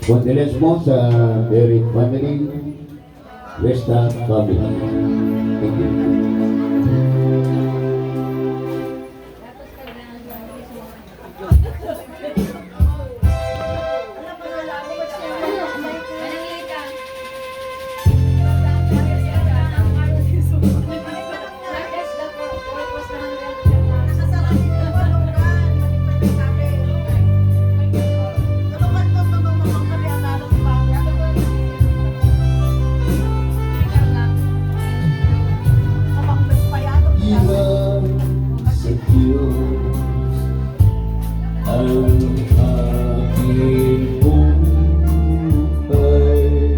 Condolence mo sa Derek family, Westa family. Thank you. Ilang sa Diyos ang aking buhay.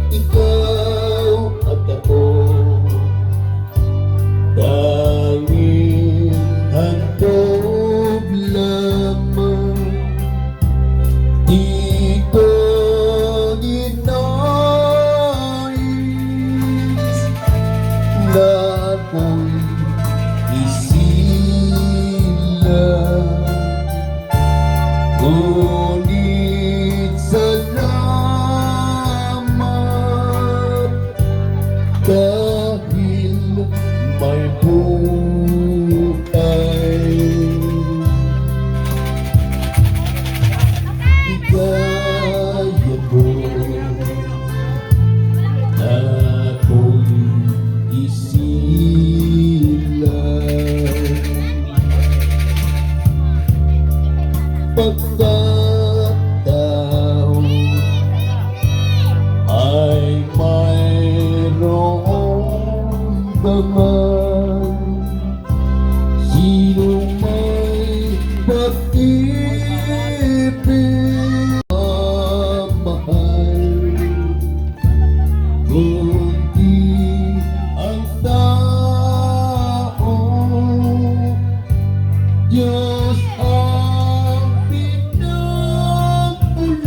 Ikaw at ako, tanging handog lamang. Di ko ninais na ako'y isilang, ngunit salamat dahil may buhay. Igaya mo na ako'y isilang, pagkatao ay mayroong daman. Sino may pag-ibig mahal, kundi ang tao. Diyos ang pinagmulan,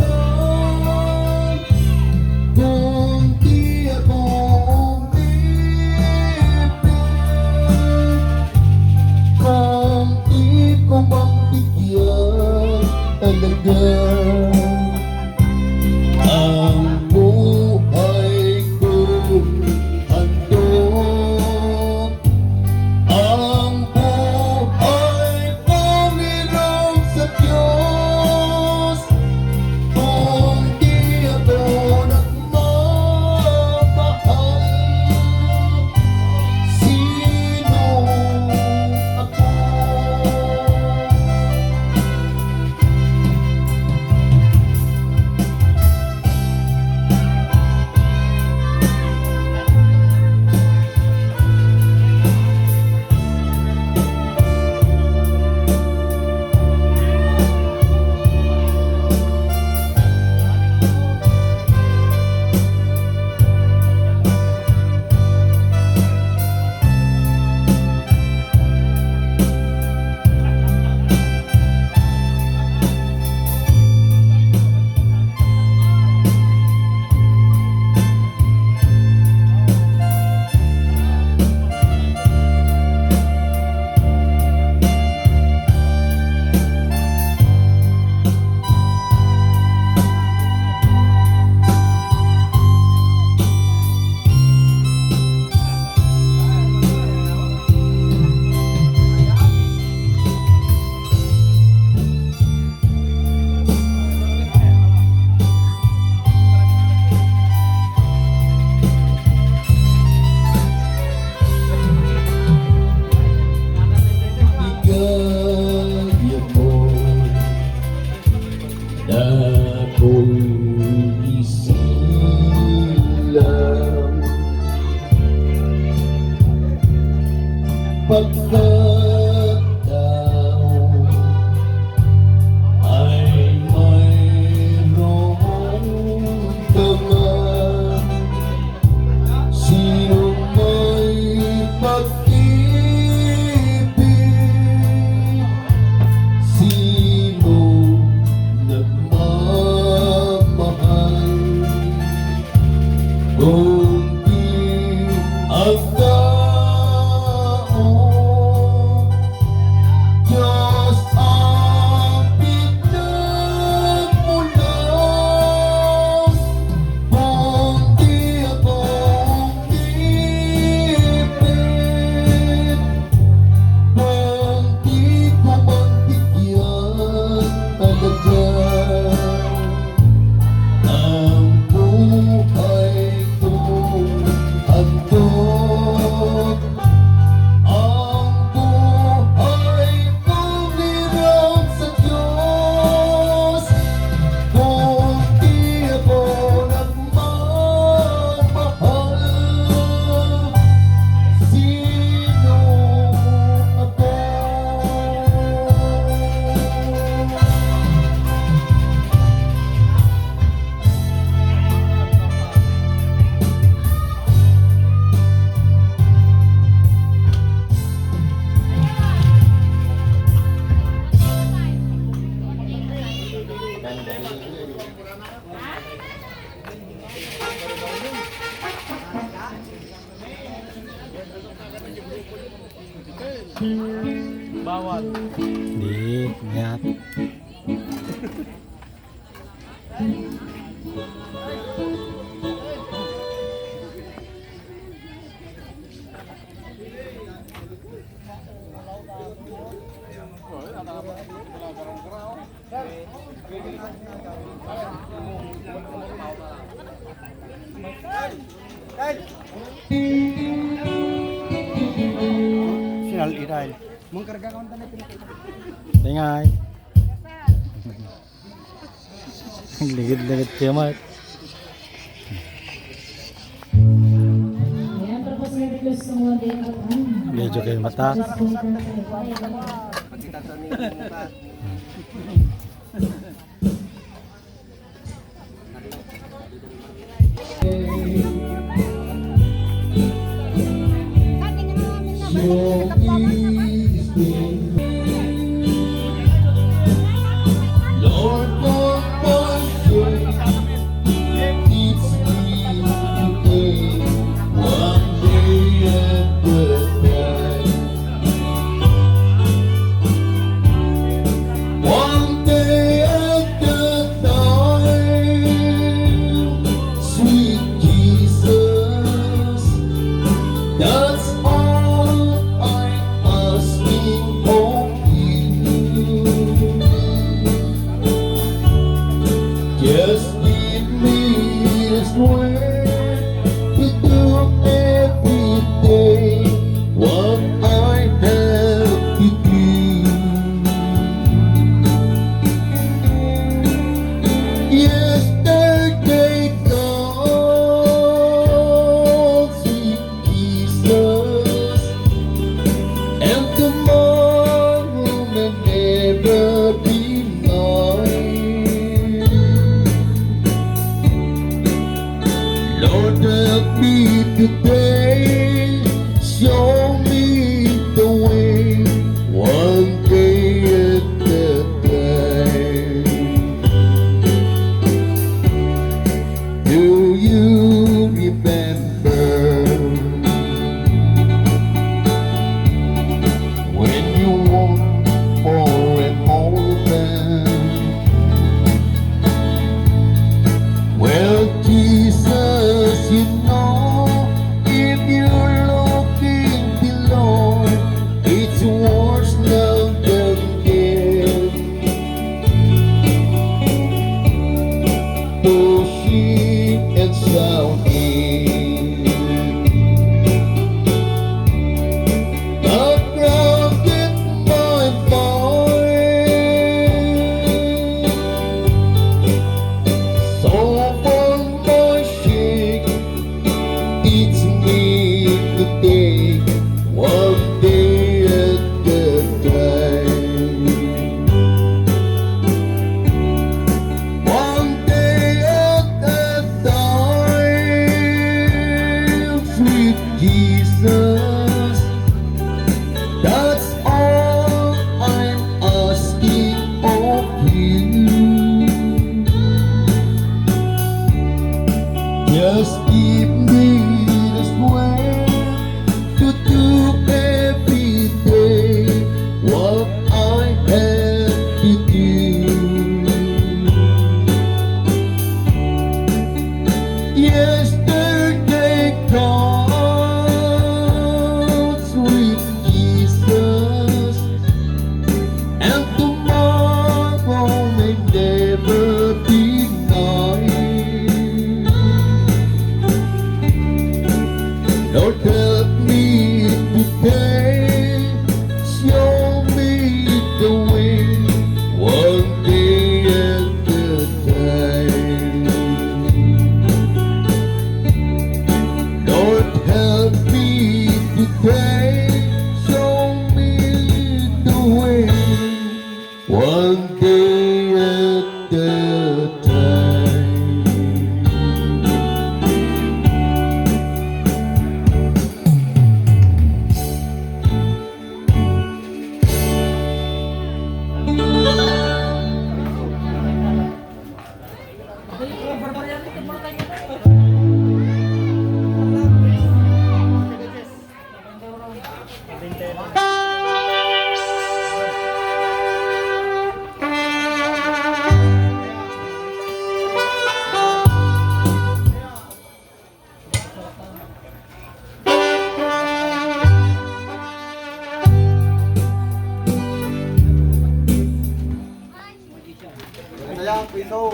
kung di ako umibig, kung di ko magbigyan talaga ang buhay ko handog, ang buhay kong Bawal. Di, ingat. Final iray. Mengkarga kawan tadi pinakita. Ingay. Ligid-ligid kiamat. Ayan, tapos may request ng mga day at Medyo kayo mata. Lord, Lord, my strength keeps me today, one day at a time. One day at a time, sweet Jesus, that's all I'm asking of you. Just give me the strength to do every day what I have to do. Yesterday gone, sweet Jesus, and tomorrow may never be mine. Lord, help me today, show me the way, one day at a time. Do you remember when you walked for a moment? Well, Jesus, you know, if you're looking below, it's worse now than death. Pushing and shouting, the crowd get my voice. So for my shake, it's me today, one day at a time. One day at a time, sweet Jesus, that's all I'm asking of you. Just give me the strength to do every day what I have to do. Yesterday gone, sweet Jesus, and tomorrow may never be mine. Lord, help me today, show me the way, one day at a time. Lord, help me today, show me the way, one day at a time. piso.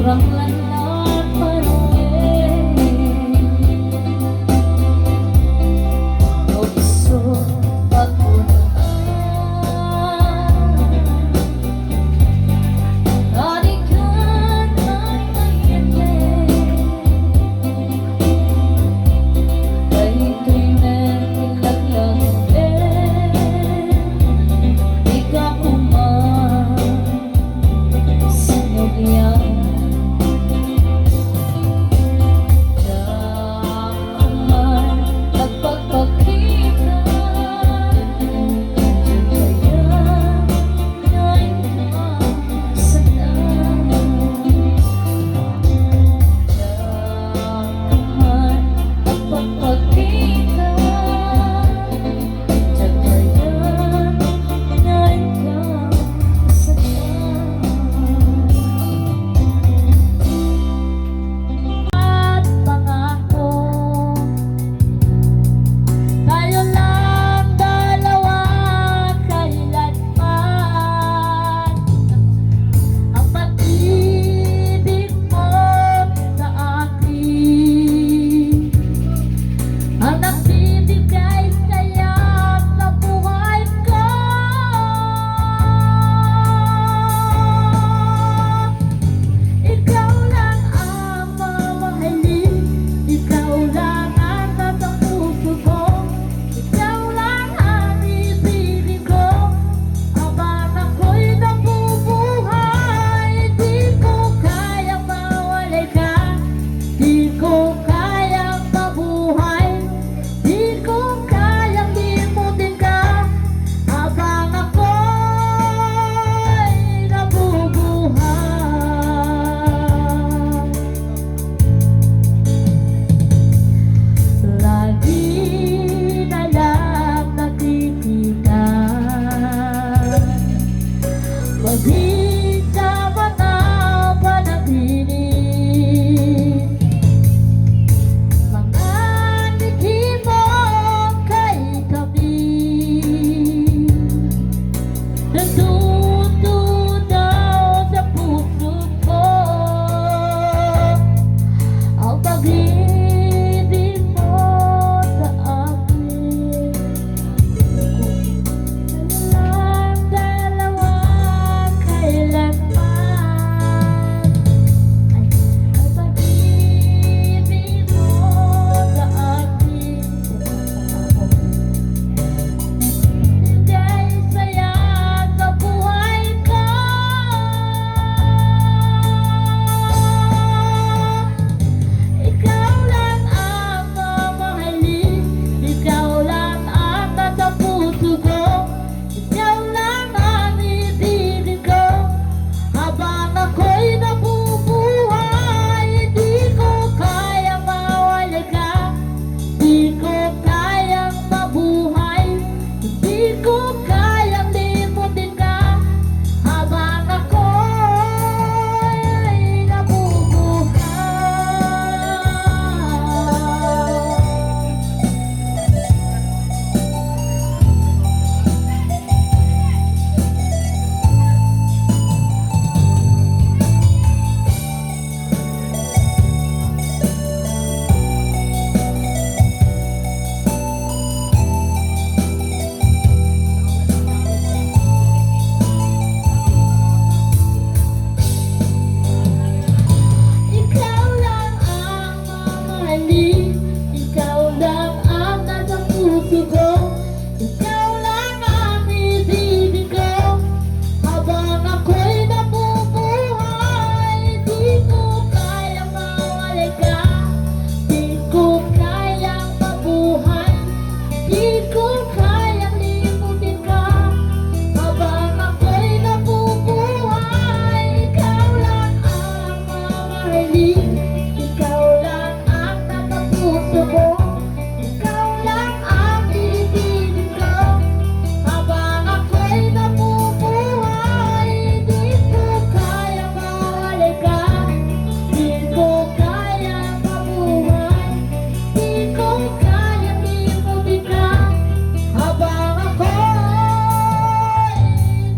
orang lain paruwe Nobso pagpunaan Karikan ay ayete Kahit to'y naglaglagin Di ka kuman sinugyan Daman nagpagpakita Kaya ngayon ka sa Daman nagpagpakita Kaya ngayon ka sa at pangako tayo lang dalawa kailanman ang pag-ibig mo sa akin ang nagbibigay saya sa buhay ko ikaw lang ang mamahalin ikaw lang ang nasa puso ko ikaw lang ang ibigin ko habang ako'y nabubuhay di ko kayang mawalay ka di ko kayang mabuhay di ko kayang limutin ka habang ako'y nabubuhay lagi na lang nagtitigan maging sa mga panaginip mga likhi mo kay kami natutunaw sa puso ko ang pag-ibig mo sa akin lang dalawa kailanman ang pag-ibig mo sa akin bigay saya sa buhay ko ikaw lang ang mamahalin ikaw lang ang nasa puso ko ikaw lang ang ibigin ko habang ako'y nabubuhay di ko kayang mawalay ka di ko kayang mabuhay di ko kayang limutin ka habang ako'y nabubuhay Ikaw lang ang mamahalin ikaw lang ang nasa puso ko ikaw lang ang ibigin ko habang ako'y nabubuhay di ko kayang mawalay ka di ko kayang mabuhay di ko kayang limutin ka habang ako'y nabubuhay ikaw lang ang mamahalin ikaw lang ang nasa puso ko ikaw lang ang ibigin ko habang ako'y nabubuhay di ko kayang mawalay ka di ko kayang mabuhay di ko kayang limutin ka habang ako'y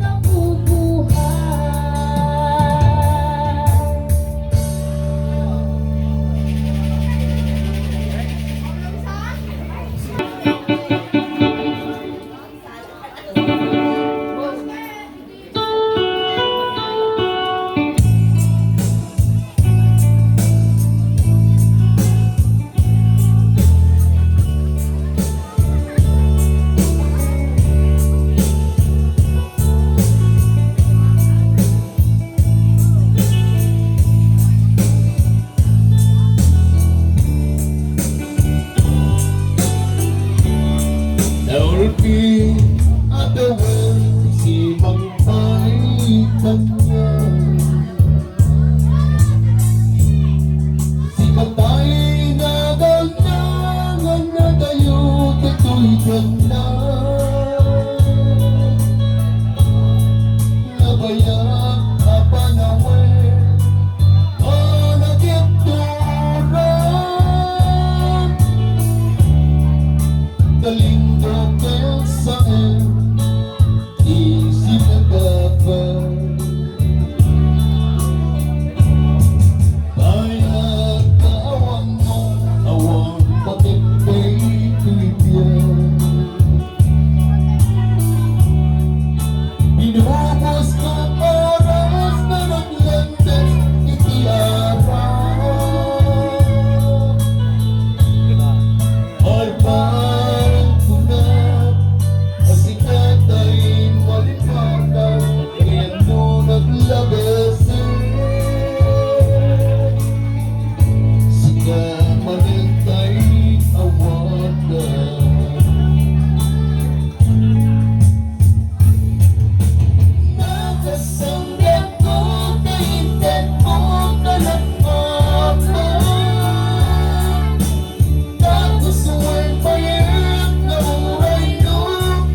nabubuhay na nabayang kapanawen o nagituran kalindog ang saan isip na dapat kaya kaawang mo awang patipay tuwibyan binubos ka oras na naglandas itiarap ay parang kunat asikat ay malipatan ngayon mo naglabasan sika manintay awagan nakasanggap ko kaintan mo kalapatan tapos huwag bayag na uray no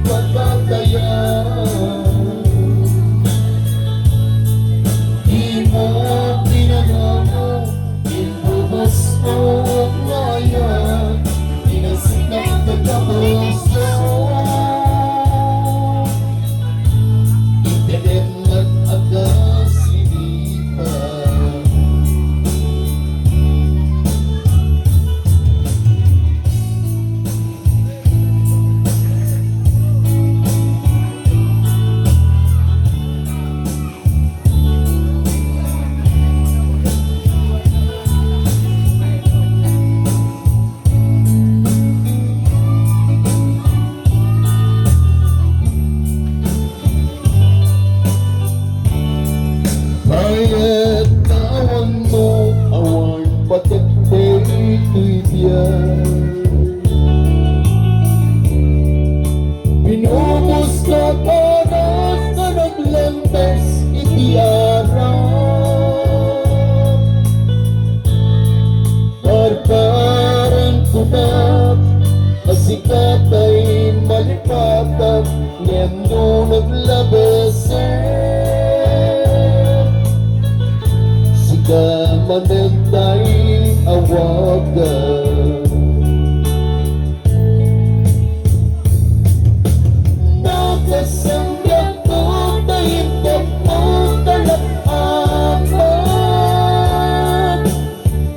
pagkatayan di mo pinagamo inubos mo ngayon pinasikap na kapuso itinim nag-agas linipan Bayat kawan mo awan patagpay tuwibyan binubos ka panas na naglandas itiarap parparan kunat asikat ay malipatan ngayon mo naglabasan sika manintay awagan nakasanggap ko kaintan mo kalapatan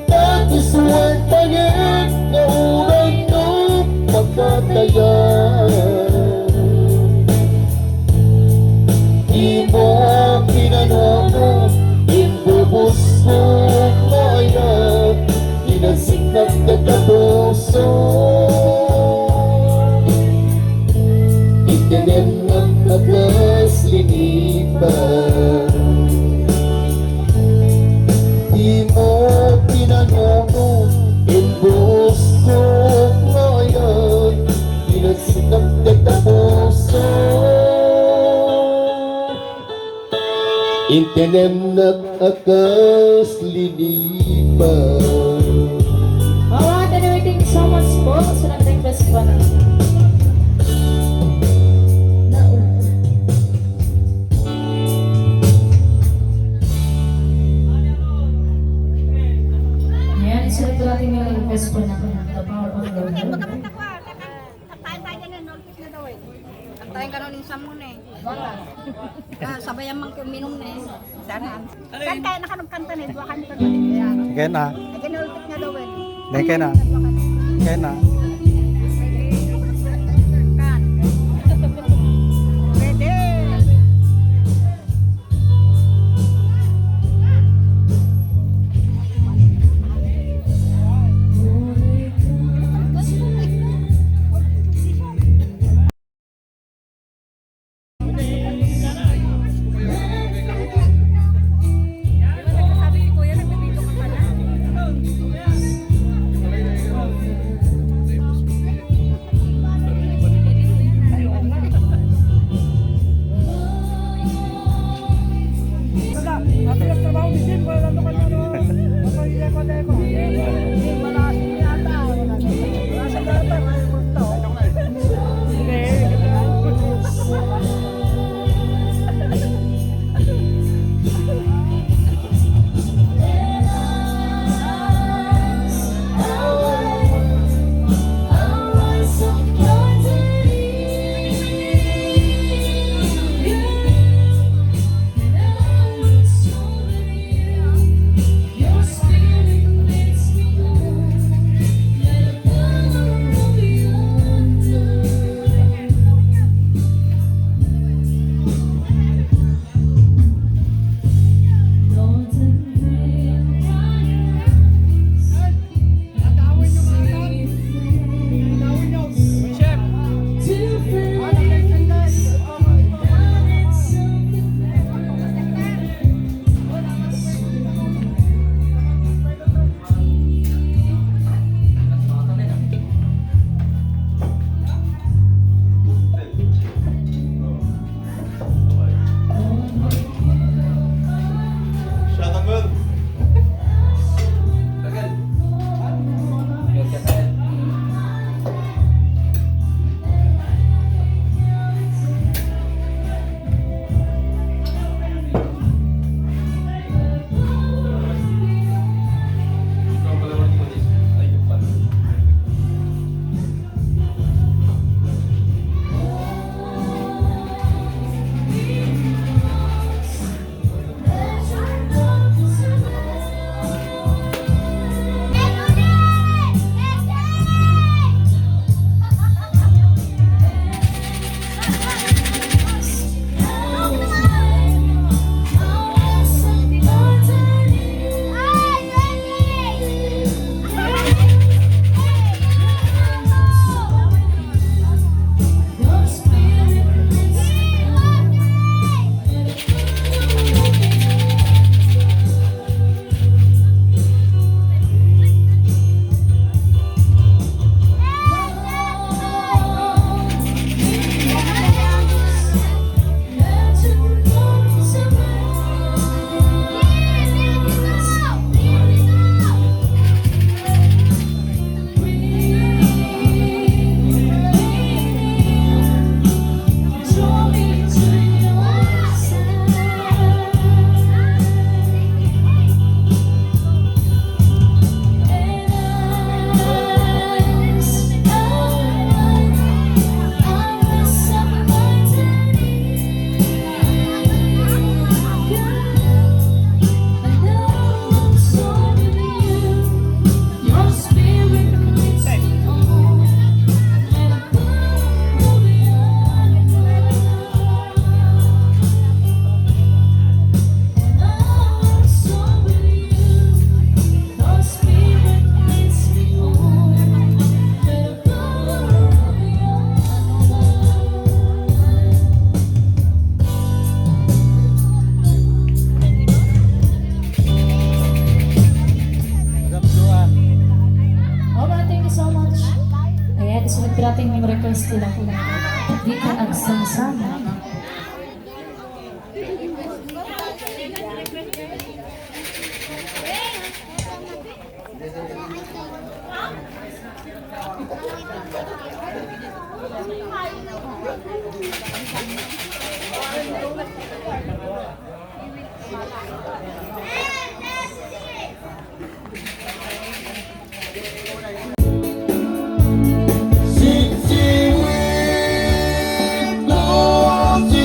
tapos huwag bayag na uray no pagkatayan di mo pinanamo inubos mo ngayon pinasikap na kapuso itinim ng agas linipan di mo pinanamo inubos mo ngayon pinasikap na kapuso itinim ng agas linipan Alright, anyway, thank you so much po sa nag-request po na. Ayan, isunod po natin yung request po na The Power of Love. Antayin ka nun yung samon eh. Sabayan mang minum na eh. Sana. Kan kaya nakanagkanta na eh. Dua kami kagalit kaya. Kaya na. Ay, ginulpit nga daw eh. Kaya na. Kaya na. Kan. Pwede. Sabi ni Kuya, nagbibito ka pala. dating yung request nila kung di ka agsangsama. Sing, sing with no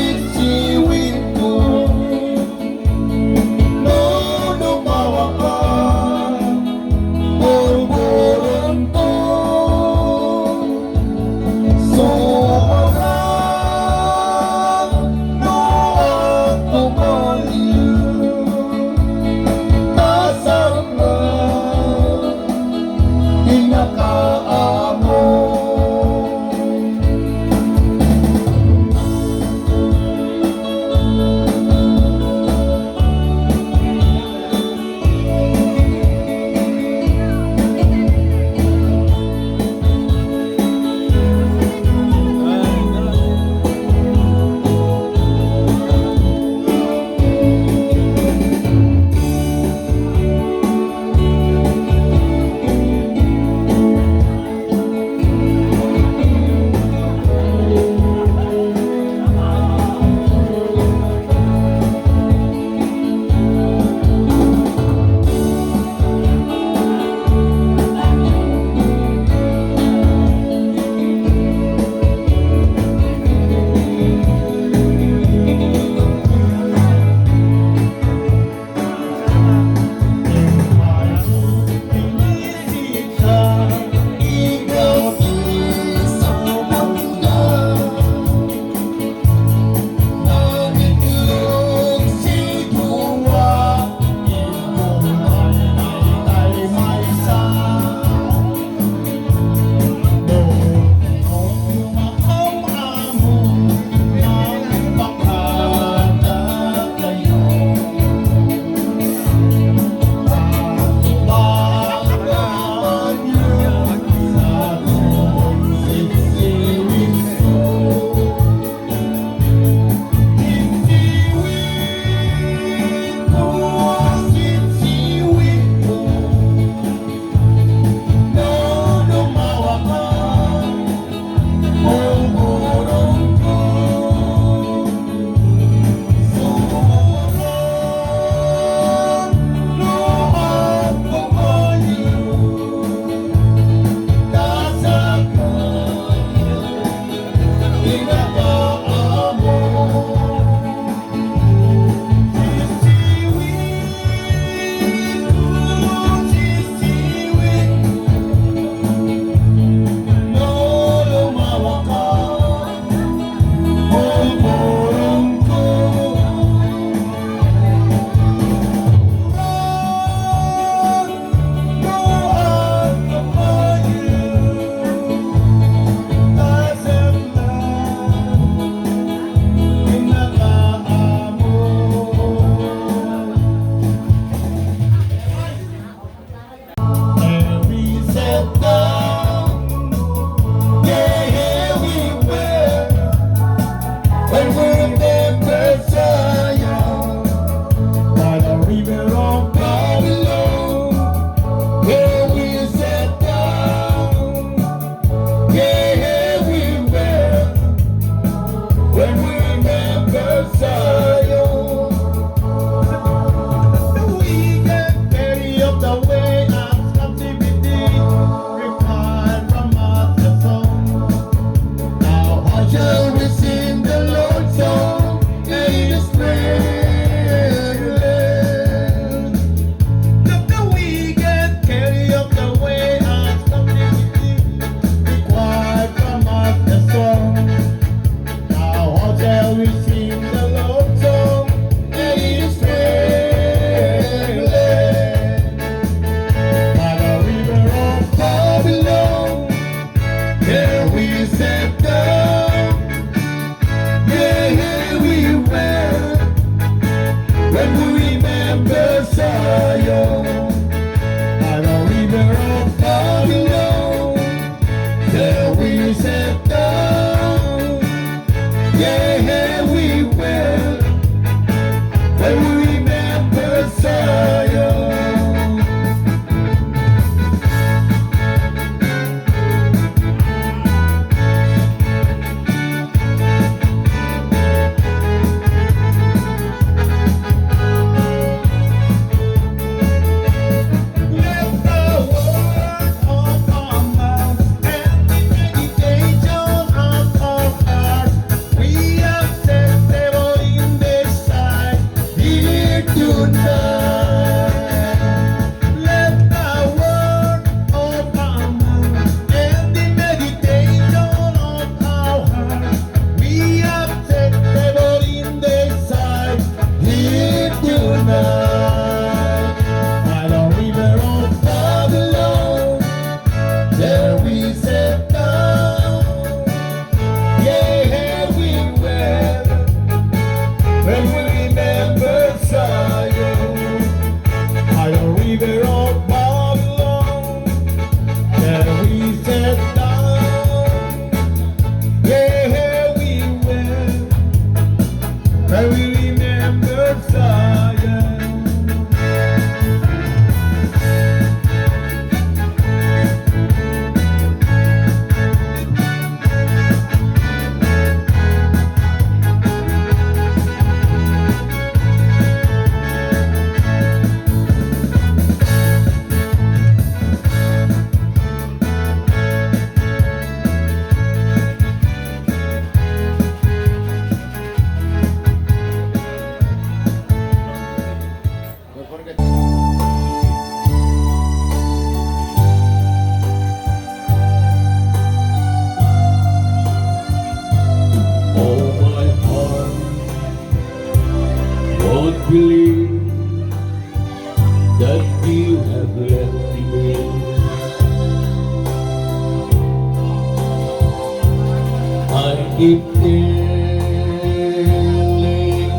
keep telling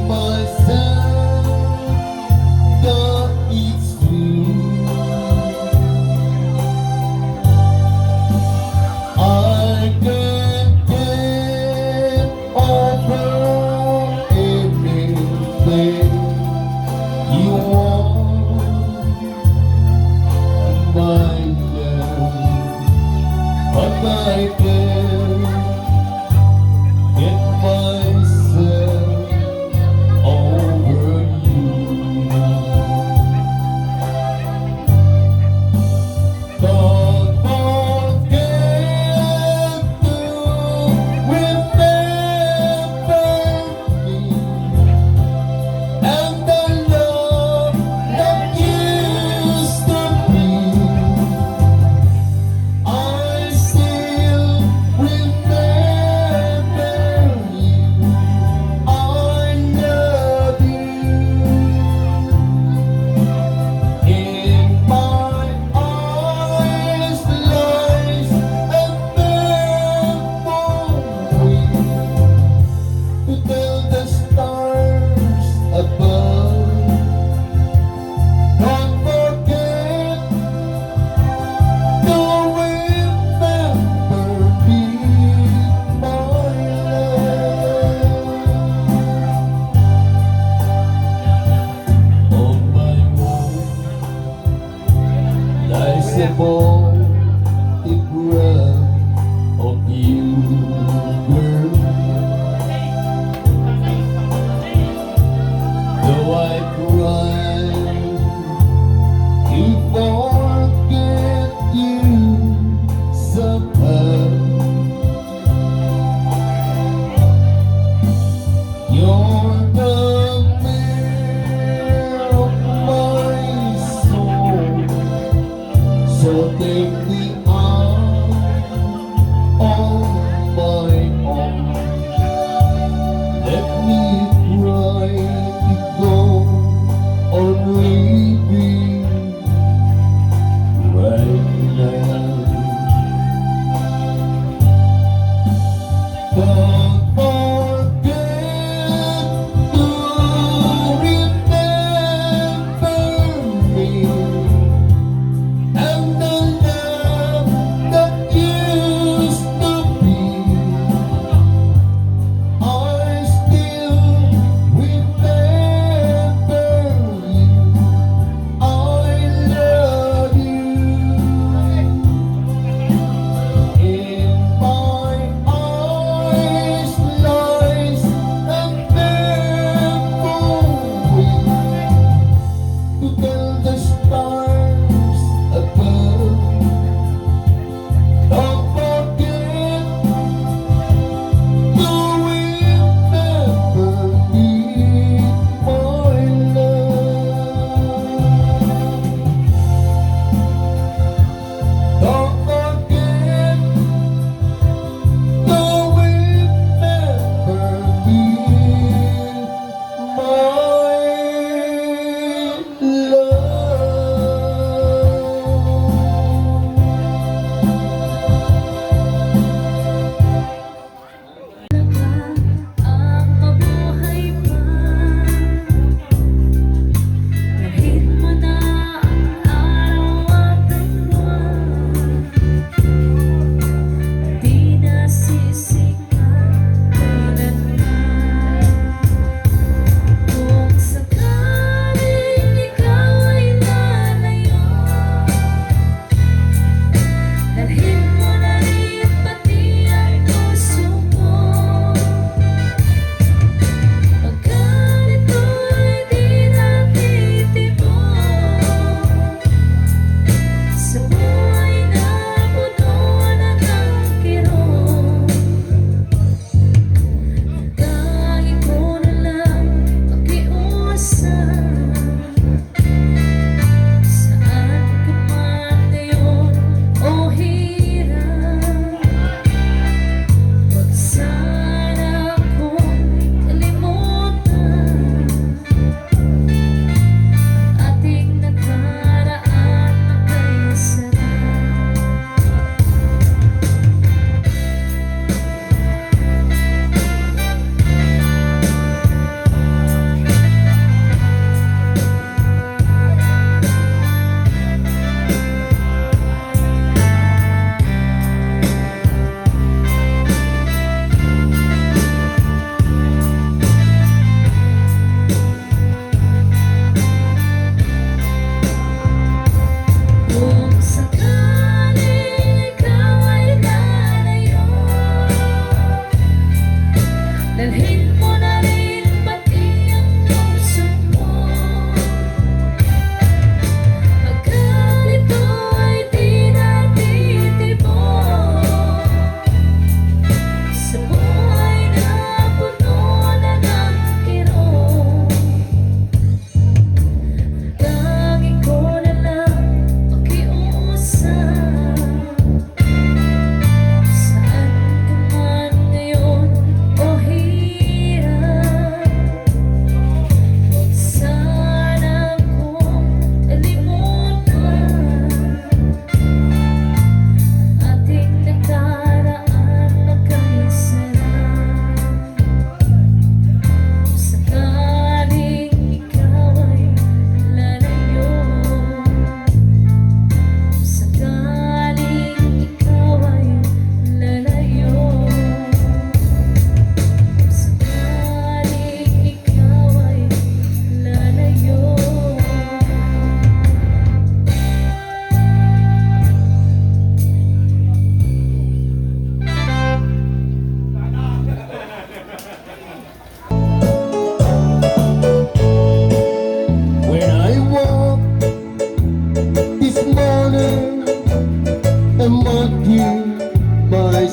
myself that it's true. I can't get over anything you want, my love, but I can't get myself over you. Don't forget to remember me and the love that used to be. I still remember you. I love you. In my eyes lies a memory to tell the stars above. Don't forget to remember me, my love. On my wall lies a photograph of you, girl. Though I cry to forget you somehow, you're the mirror of my soul. So take me out on my own. Let me try to go on living right now. Don't forget to remember me and the love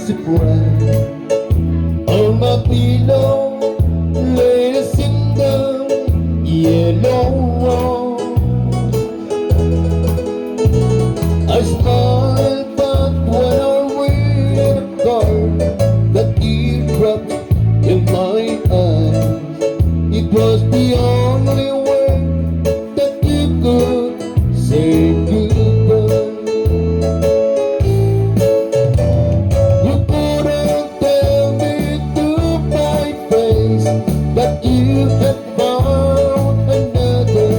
a cry. On my pillow lay a single yellow rose. I smiled, but when I read a card, the teardrops in my eyes. It was the only way that you could say goodbye. You couldn't tell me to my face that you had found another,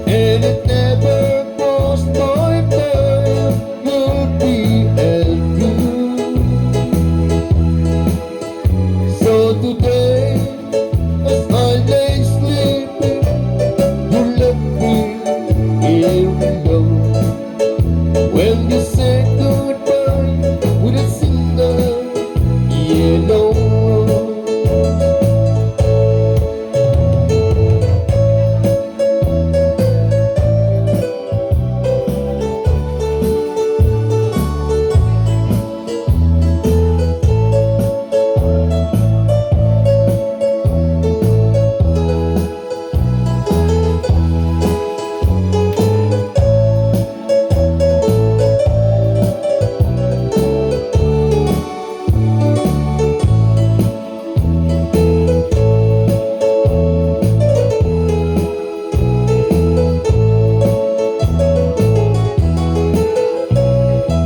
and it never crossed my mind you'll be held true. So today, as I lay sleeping, you left me here alone. When you said goodbye with a single yellow rose.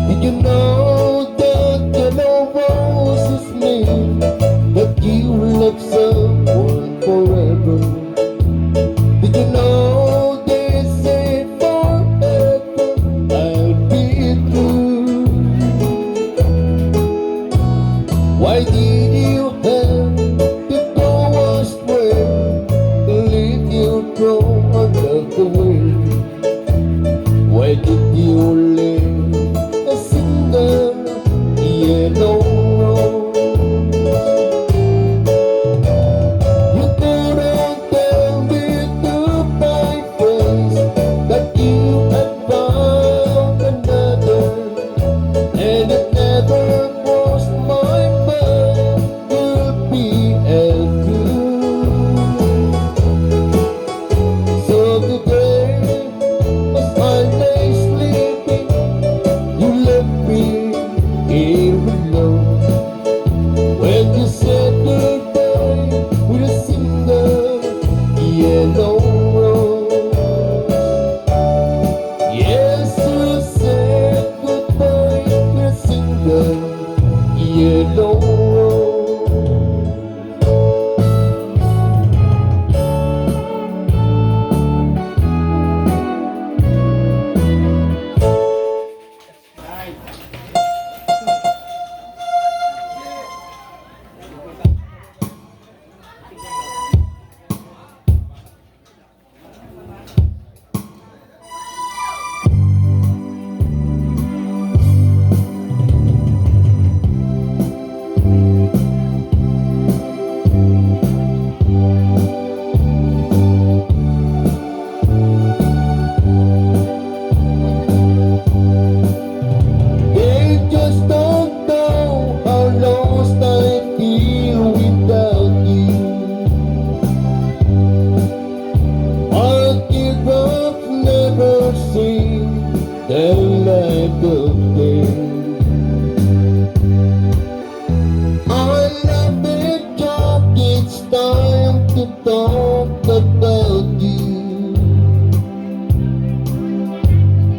Did you know that yellow roses mean that you love someone forever? Did you know they say forever I'll be true? Why did you have to go astray, leave you thrown another way? Why did you leave a single yellow rose? You couldn't tell me to my face that you had found another, and it never crossed my mind you'll be held true. So today, as I lay sleeping, you left me here alone. When you said goodbye with a single yellow rose. Yes, you said goodbye with a single yellow rose. They just don't know how lost I feel without you. Our teardrops never see the light of day. I love it, Jack, it's time to talk about you.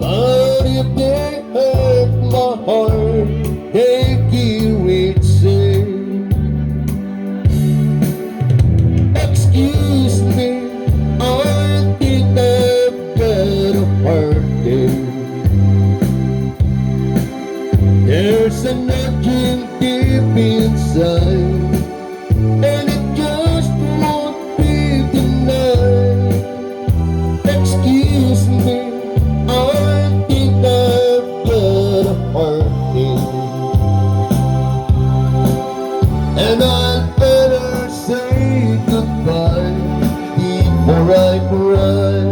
But if they hurt my heart, they give it say. Excuse me, I think I've got a heart there. There's an urging deep inside, and it just won't be denied. Excuse me, I think I've got a heart there. And I'd better say goodbye before I cry.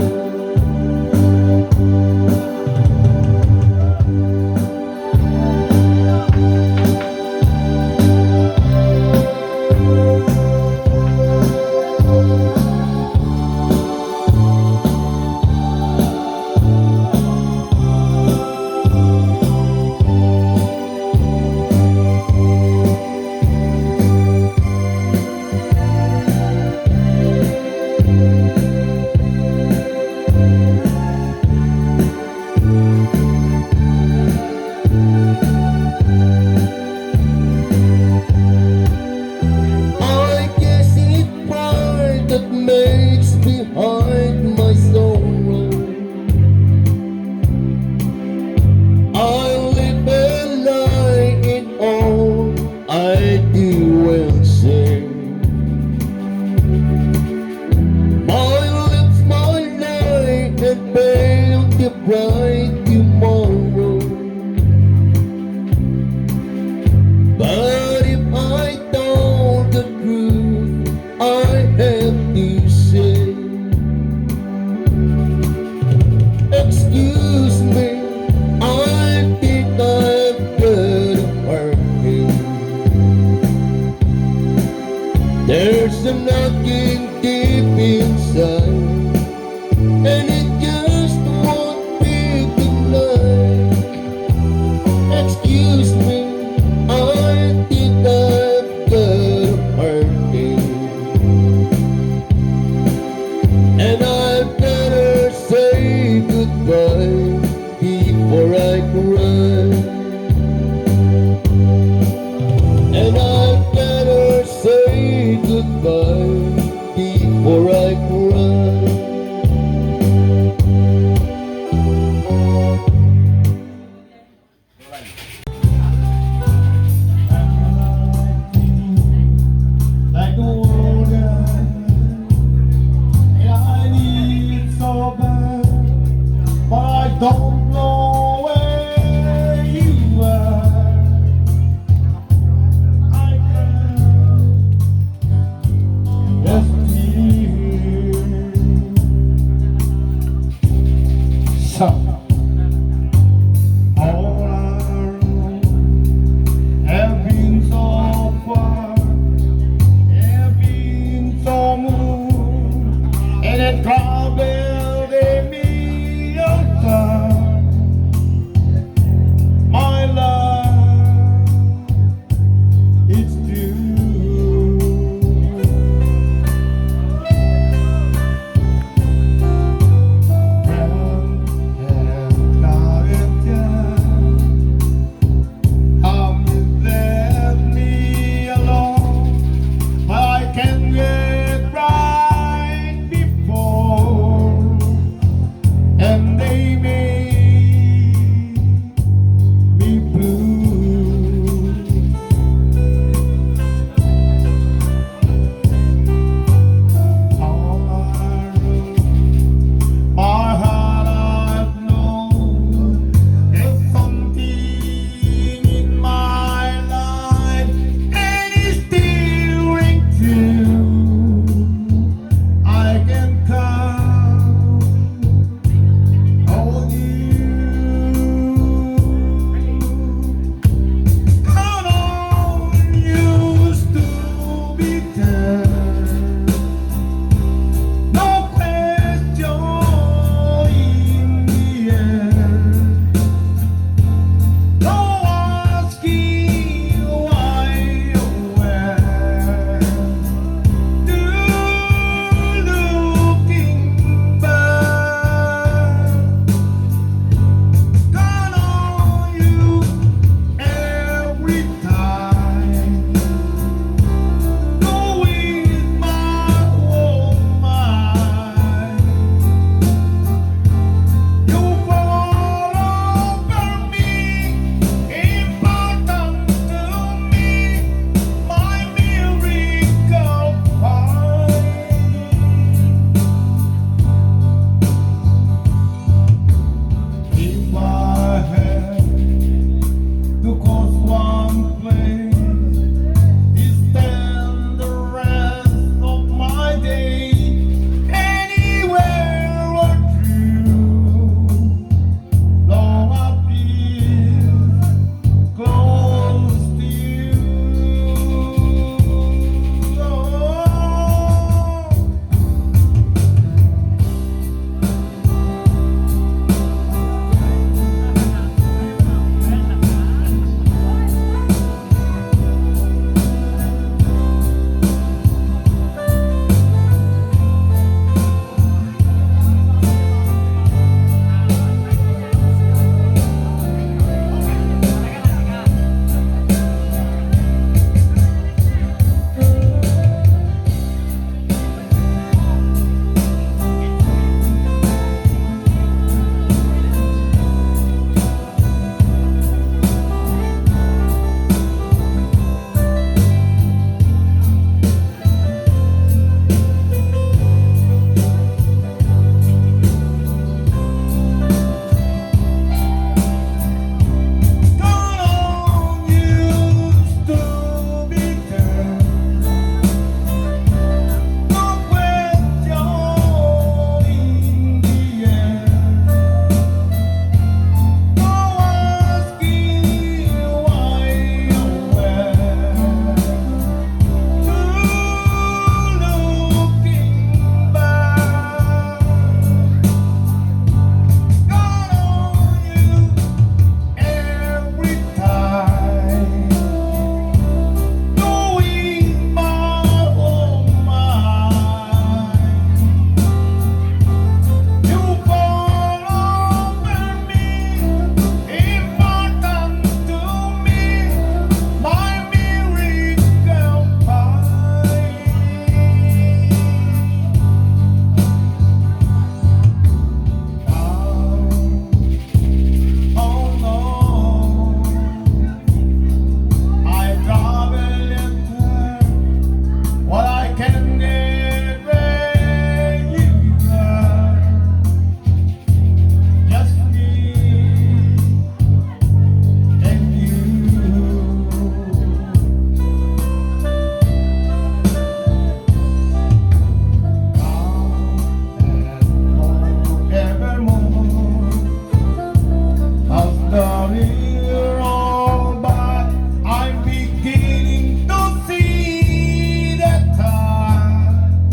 we're all, but I'm beginning to see that time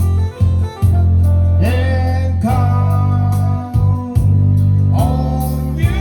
and count on you.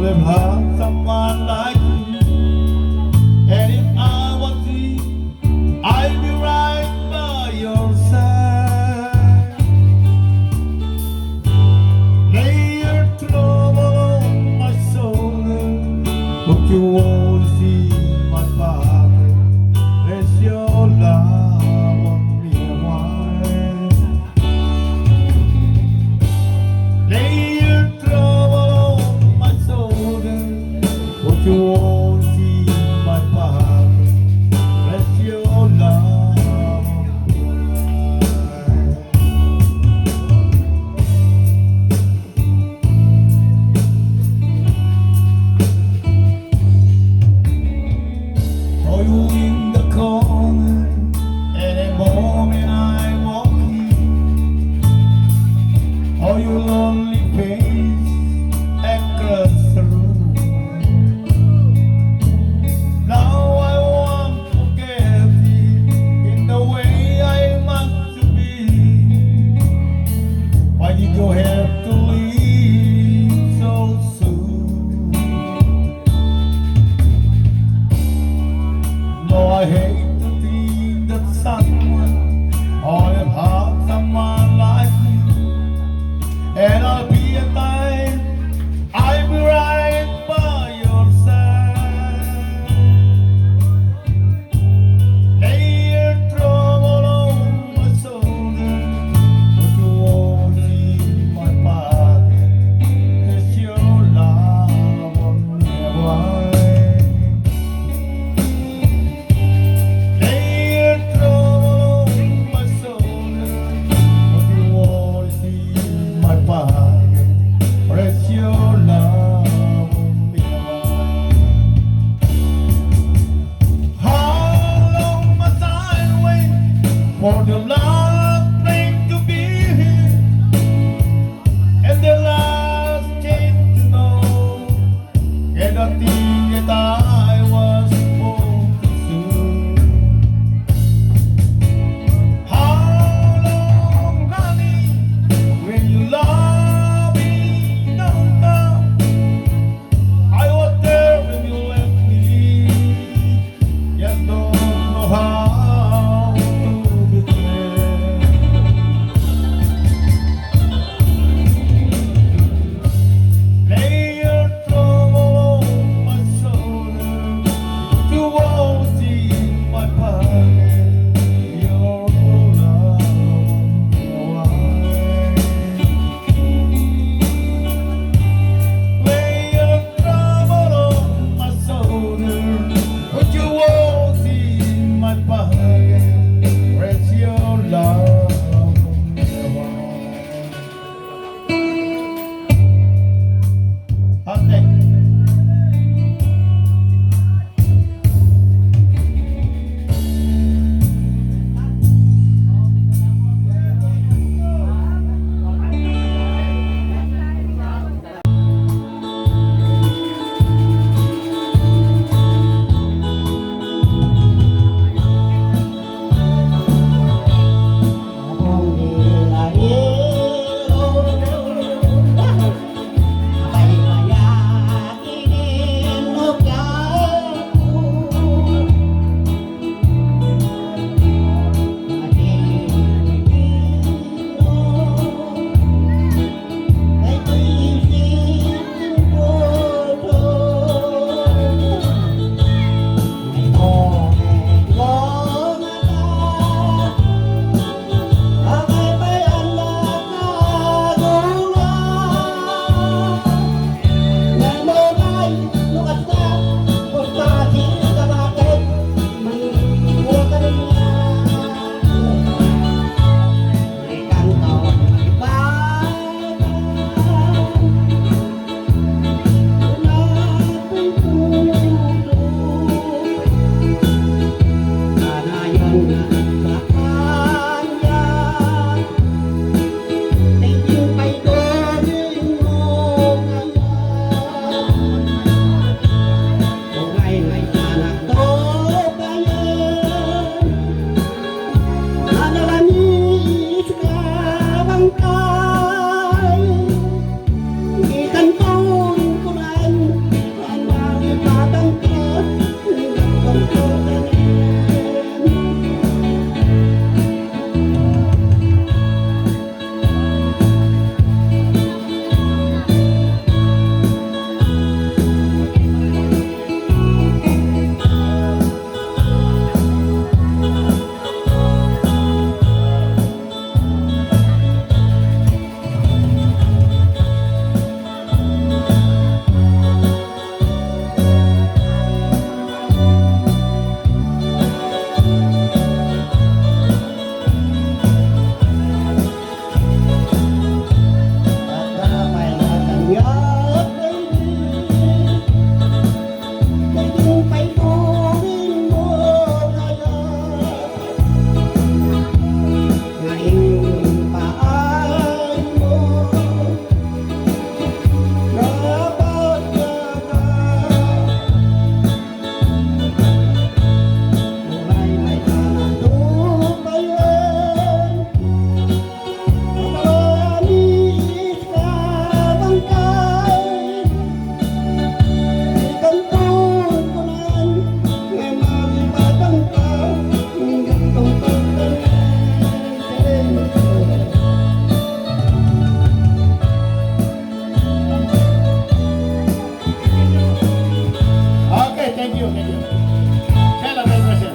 have had someone like you. And if I was you, I'd be right by your side. Lay your trouble on my shoulder, but you won't see my father. Rest your love on me a while. Lay your trouble on my shoulder, but you won't see my father. Rest your love on me a while. Saw you in the corner, any moment I walk in. Oh, you lonely face across the room. Now I want to forget it in the way I must be. Why did you have to leave so soon? No, I hate to think that someone or have had someone like you. And I'll be at time, I'll be right by your side. Lay your trouble on my shoulder, but you won't see my pocket. It's your love on me a while. Thank you, thank you. Siya lang, may siya.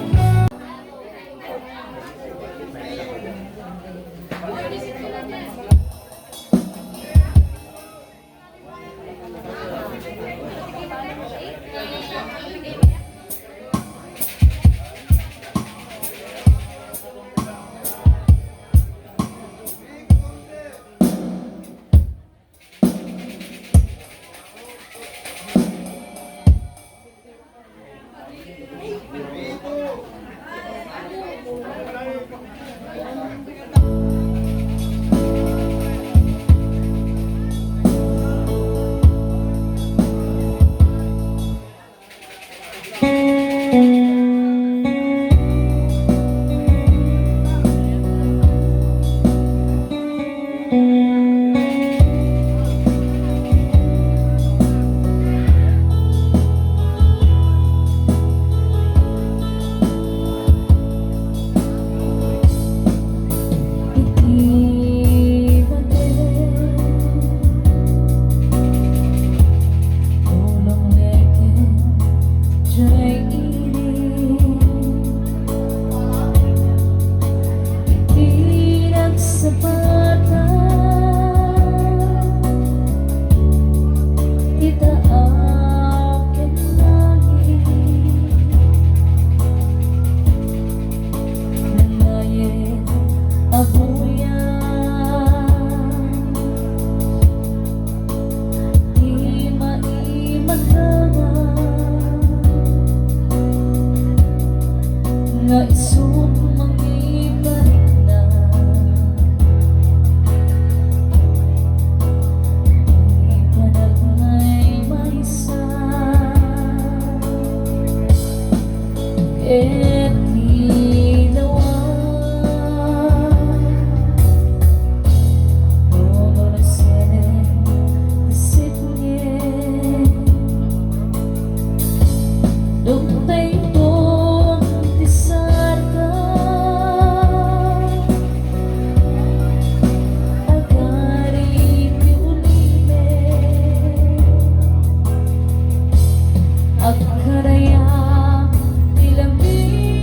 Agkaraya, ilamig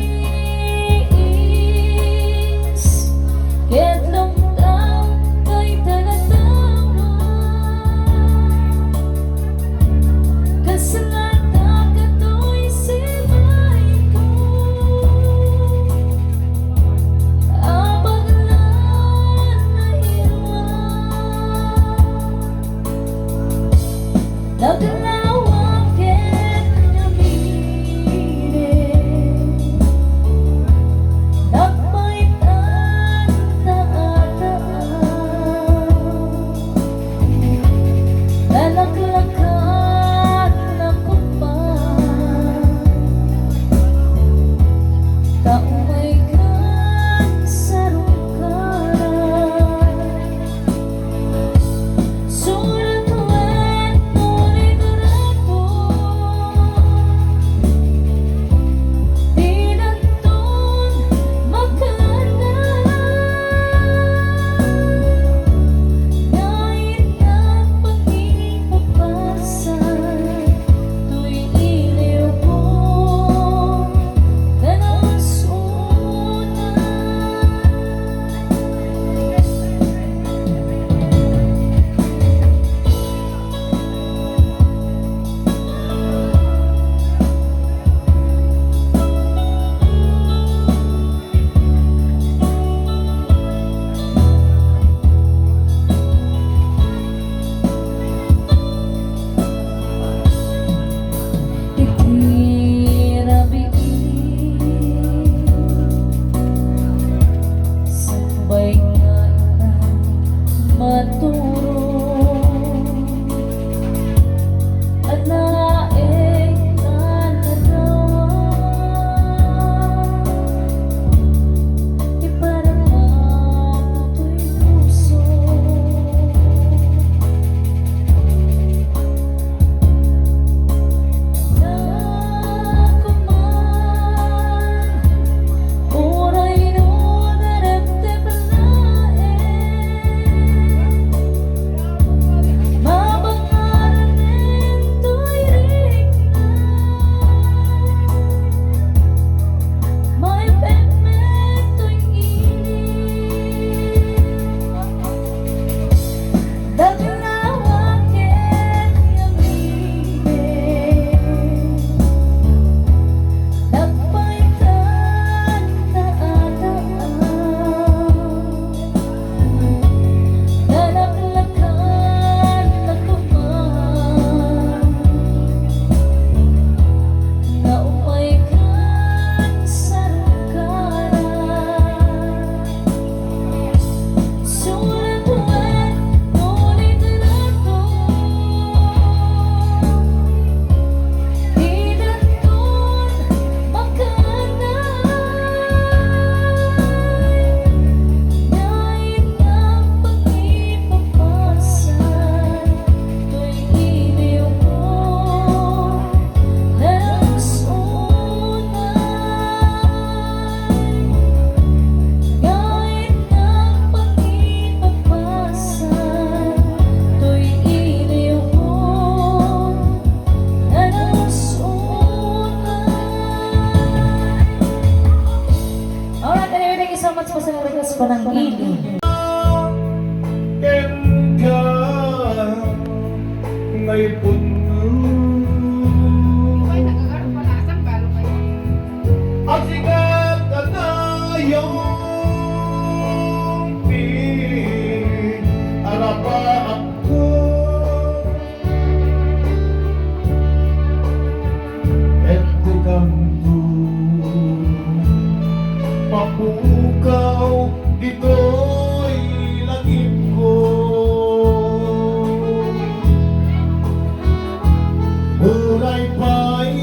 Suraypain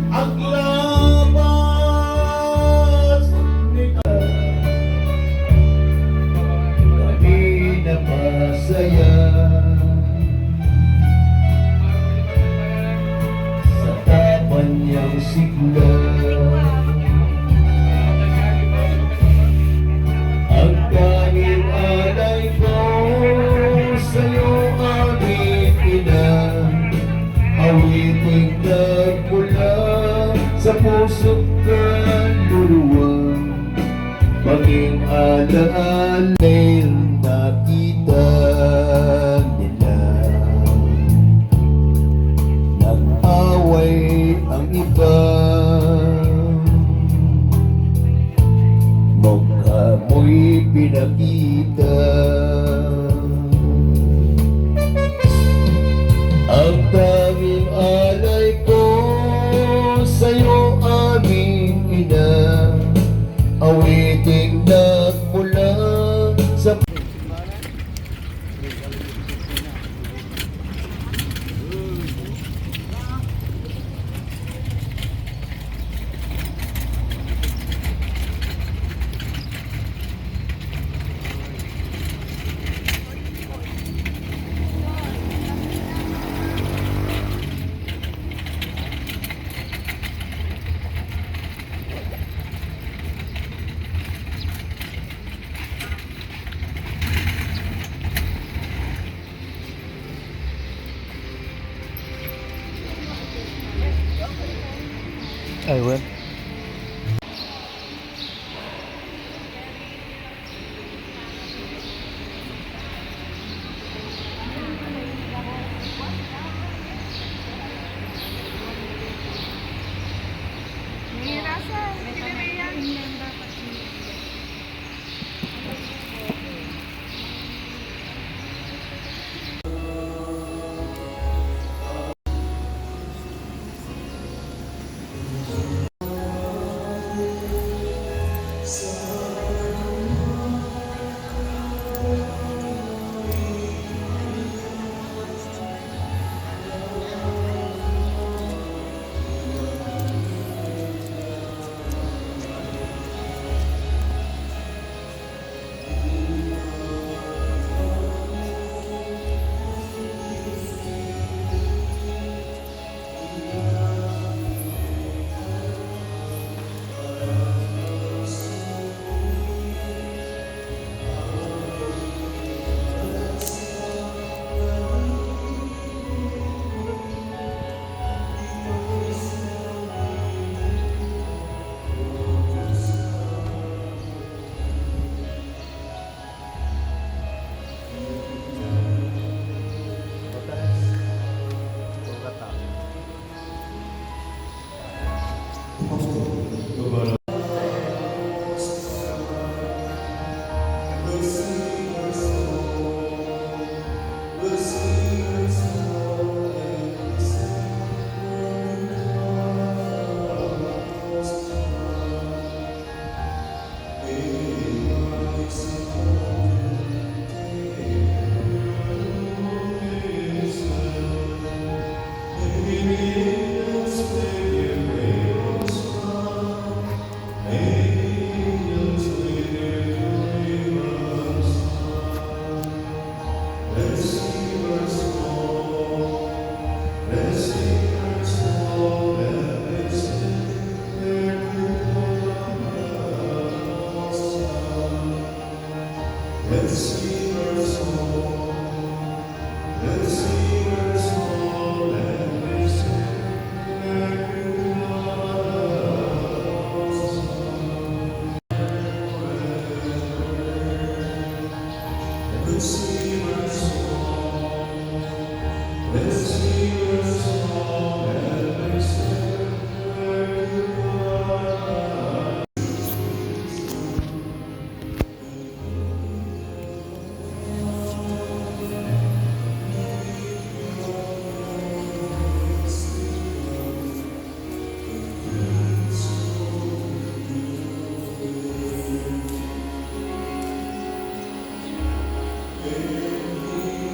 ang labas ni kami na masaya sa tapan niyang sigla. Ang tanging alay ko sa'yo, aming ina, awiting nagmula sa puso't kaluluwa, maging alaalay nakita nila. Nag-away ang iba, mukha mo'y pinakita. Ang tanging alay ko sa'yo, aming ina, awiting nagmula sa Ay, well.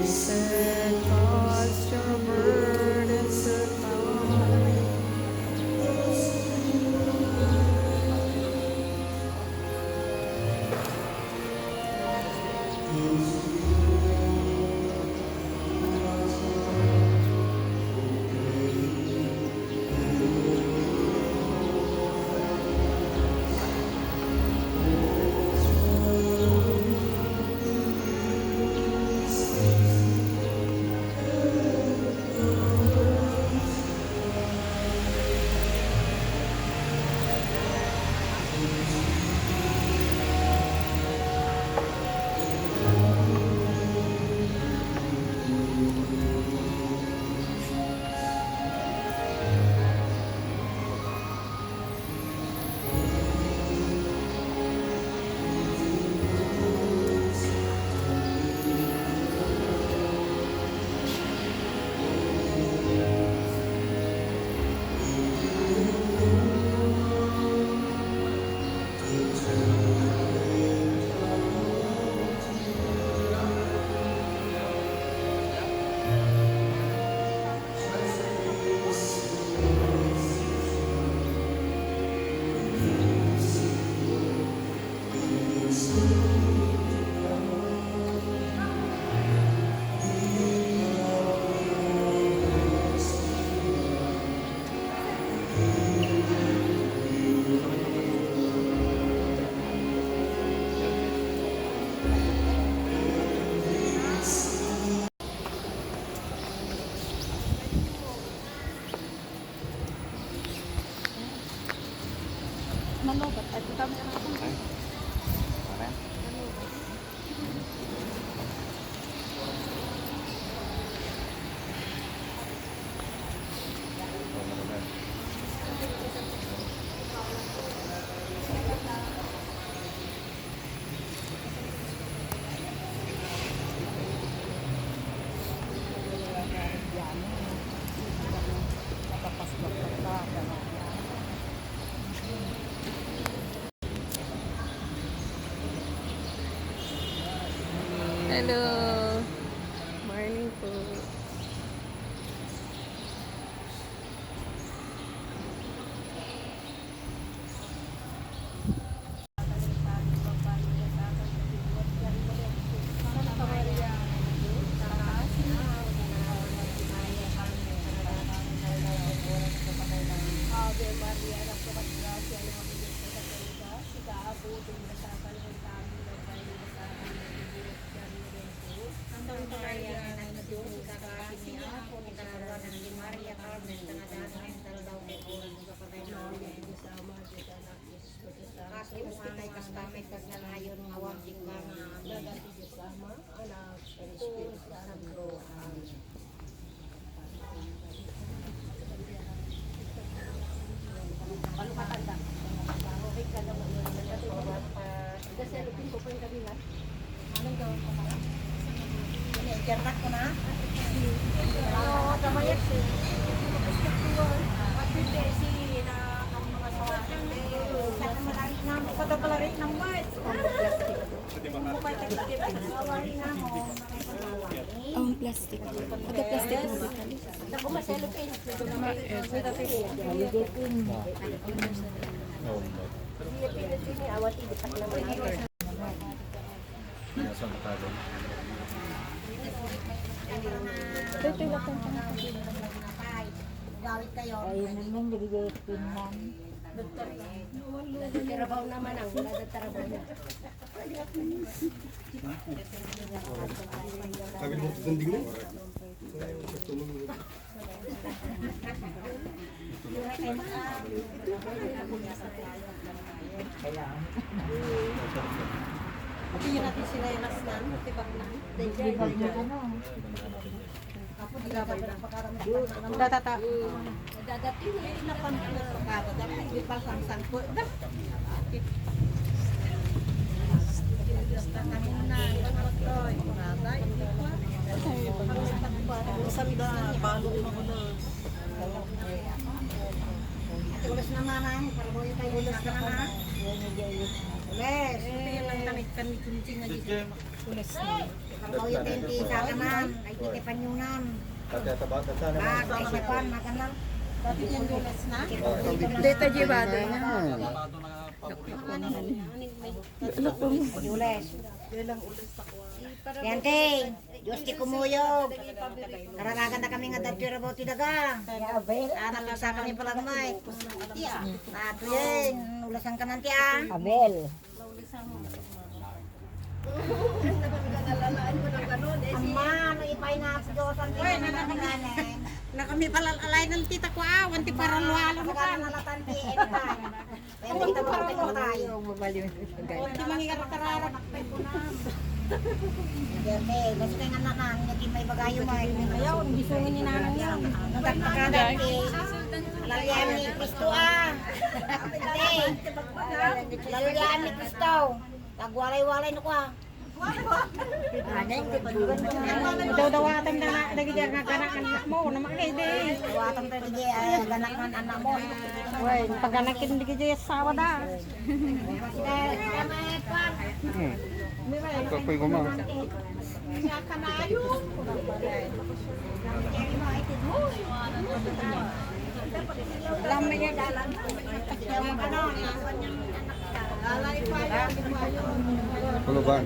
Set us your burdens Nalubat. Ay, ito kami naman. Hello. Morning po. Ang plastic. Ada plastic mo dito. Ulas na naman, para mo yung tayo ulas na naman. Ulas. Para mo yung tenti sa kanan, ay titipanyunan. Bak, ay sipan, makanal. Dito jibado niya. Ulas. Tenti, Diyos ti kumuyog. Karanagan na kami nga dadyo rabo ti daga. Anak lang sa kami palang may. Nato yun, ulasan ka nanti ah. Abel. Amma, no ipay na sa Diyos ang tinanay. Na kami palalay ng tita ko awan ti para luwalo Sa kanan nalatan ti enpan. Pero kita mo ito tayo. ti mangigar kararap. Yerte, basta kayo nanan, naging may bagayo mo. Ayaw, gisungin ni nanang yan. Nagkat makagat ti. Lalyan ni Kristo ah. Lalyan ni Kristo. Tagwalay-walay na ko ah. Daw-dawatan na nagigyan nga ganakan mo na makide. Watan tayo di ganakan anak mo. Way, paganakin digit sawa da. Kapoy ko ma. Lamay ya dalan. Puluban.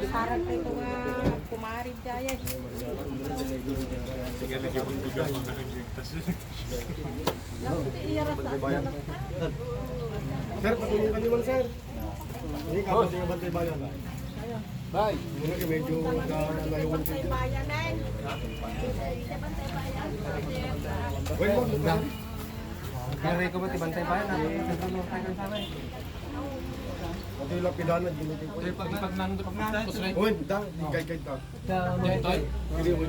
Sarap ito nga kumari jaya. Sir, patulungan niyo man, sir. Hindi ka ba bantay bayan? Bay, medyo nalayawan dito. Uy, mo, dang. Kaya ko ba tibantay ba yan? Nagtutulong tayo sa amin. Ito yung lapidanan, ginigay ko. Pag nandun, uy, dang, guide dang. Dito, hindi, uy.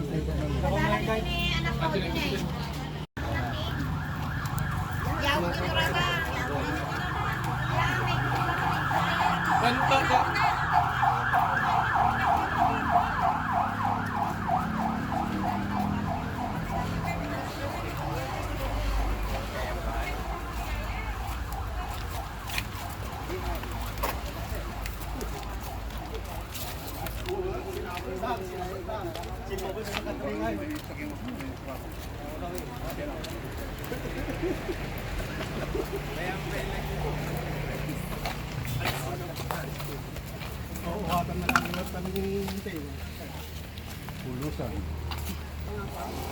Pulusan.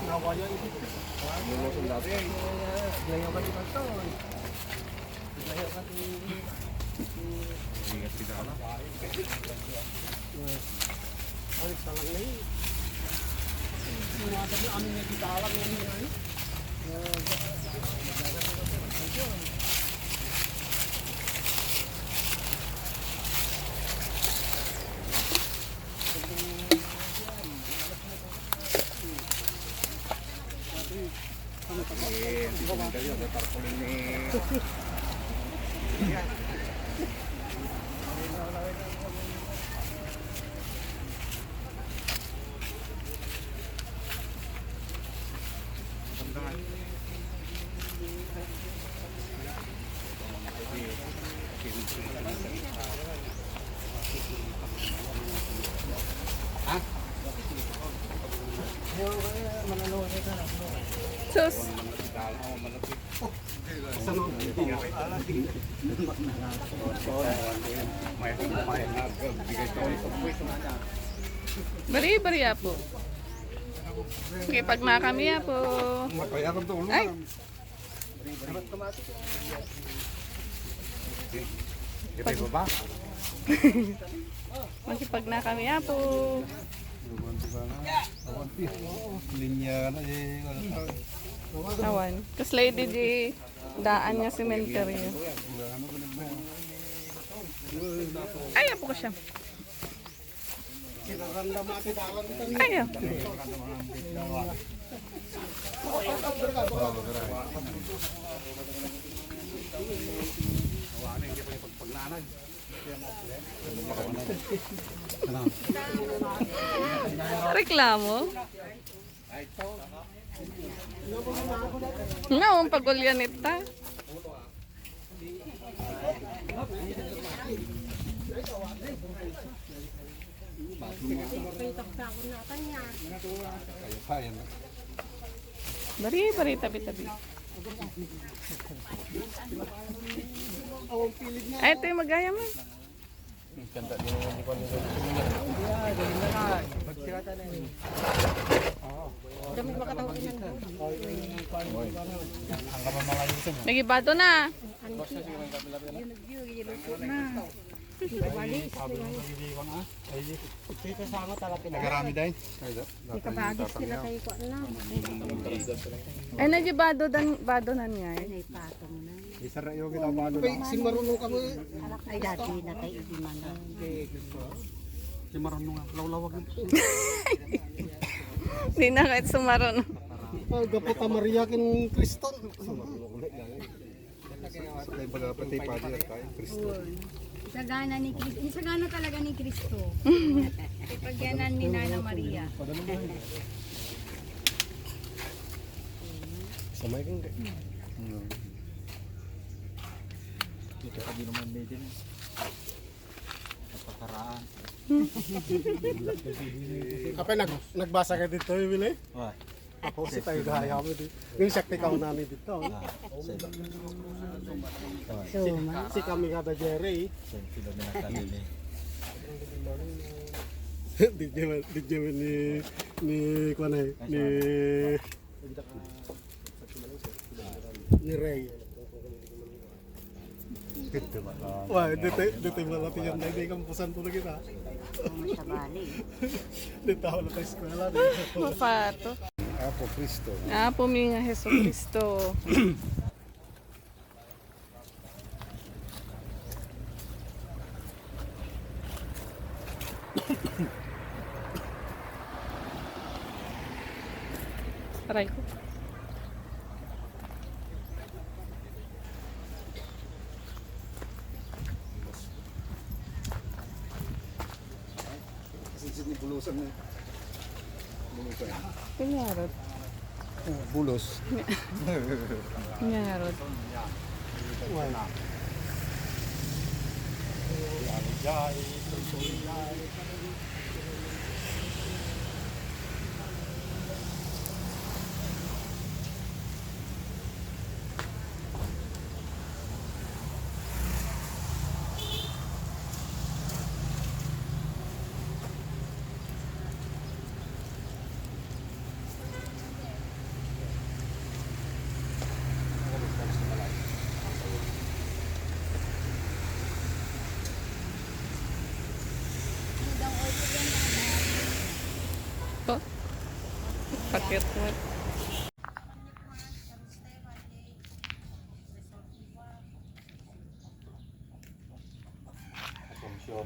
Nawayan ito. Pulusan dati. Layo ka dito ito. Layo ka dito. Ingat kita na. Ay, salang na yun. Sinungasan na amin na kita alam yun. Sus. Bari-bari po. Okay, pag kami po. Mapayaran to ulo. Ay. Pag ba? Makipag na kami po. Linya na eh. Awan. Kas lady di daan nga cemetery. Ayaw po ko siya. Ayaw. Reklamo? Nga, ang pagulyan ita. Bari, tabi-tabi. Ay, ito yung magaya mo. Nagibado na. Nagarami dahil. Ikabagis sila kayo ko na. Ay, nagibado na niya. Isa rayo kita ba ano? Si marunong ka mo eh. Ay, dati na tayo iman na. Si marunong lawlawag. Hindi na kahit sumaron. Gapota Maria kin Kriston. Kaya pala pati padi at tayo Kristo. Sagana ni Cristo. Sagana talaga ni Cristo. Ipagyanan ni Nana Maria. Samay kang Apa nagbasa ka dito, Willie? Ako si tayo gaya mo dito. Yung sakti ka unani dito. Si kami kada Jerry. Di jaman ni kuanay ni Ray. Wah, dito yung malapit yan. Hindi kampusan po na kita. Sa Bali. Dito ako na tayo eskwela. Mapato. Apo Cristo. Apo minha Jesu Cristo. Aray ko. Kasi ni bulusan na. Kunyarot. Bulos. Kunyarot. Oh. Paket mo. Assumption.